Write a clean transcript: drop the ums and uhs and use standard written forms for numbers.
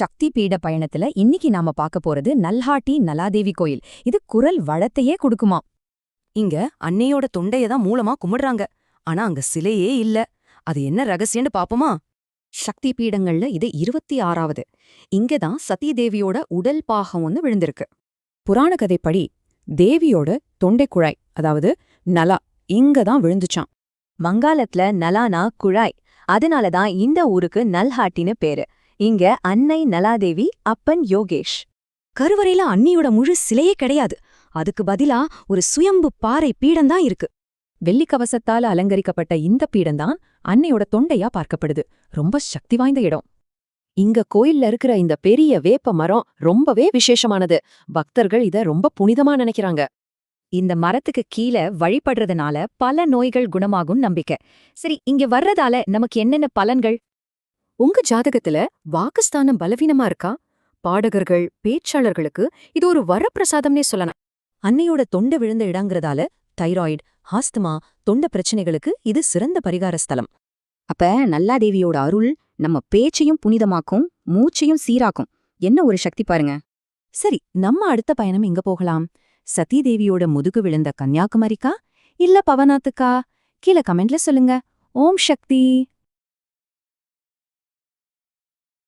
சக்தி பீட பயணத்துல இன்னைக்கு நாம பார்க்க போறது நல்ஹாட்டி நலாதேவி கோயில். இது குரல் வளத்தையே கொடுக்குமா. இங்க அன்னையோட தொண்டைய தான் மூலமா கும்பிடுறாங்க. ஆனா அங்க சிலையே இல்ல. அது என்ன ரகசியம்னு பாப்போமா? சக்தி பீடங்கள்ல இது 26வது. இங்கதான் சதி தேவியோட உடல் பாகம் ஒன்னு விழுந்திருக்கு. புராண கதைப்படி தேவியோட தொண்டை குழாய், அதாவது நலா, இங்கதான் விழுந்துச்சான். வங்காளத்துல நலானா குழாய், அதனாலதான் இந்த ஊருக்கு நல்ஹாட்டின்னு பேரு. இங்க அன்னை நலாதேவி, அப்பன் யோகேஷ். கருவறையில அன்னியோட முழு சிலையே கிடையாது. அதுக்கு பதிலா ஒரு சுயம்பு பாறை பீடம்தான் இருக்கு. வெள்ளிக்கவசத்தால அலங்கரிக்கப்பட்ட இந்த பீடம்தான் அன்னையோட தொண்டையா பார்க்கப்படுது. ரொம்ப சக்தி வாய்ந்த இடம். இங்க கோயில்ல இருக்கிற இந்த பெரிய வேப்ப மரம் ரொம்பவே விசேஷமானது. பக்தர்கள் இத ரொம்ப புனிதமா நினைக்கிறாங்க. இந்த மரத்துக்கு கீழே வழிபடுறதுனால பல நோய்கள் குணமாகும் நம்பிக்கை. சரி, இங்க வர்றதால நமக்கு என்னென்ன பலன்கள்? உங்க ஜாதகத்துல வாக்குஸ்தானம் பலவீனமா இருக்கா? பாடகர்கள், பேச்சாளர்களுக்கு இது ஒரு வரப்பிரசாதம்னே சொல்லலாம். அன்னையோட தொண்டை விழுந்த இடங்கிறதால தைராய்டு, ஆஸ்துமா, தொண்டை பிரச்சனைகளுக்கு இது சிறந்த பரிகார ஸ்தலம். அப்ப நல்லாதேவியோட அருள் நம்ம பேச்சையும் புனிதமாக்கும், மூச்சையும் சீராக்கும். என்ன ஒரு சக்தி பாருங்க. சரி, நம்ம அடுத்த பயணம் எங்க போகலாம்? சதீதேவியோட முதுகு விழுந்த கன்னியாகுமரிக்கா இல்ல பவனாத்துக்கா? கீழே கமெண்ட்ல சொல்லுங்க. ஓம் சக்தி.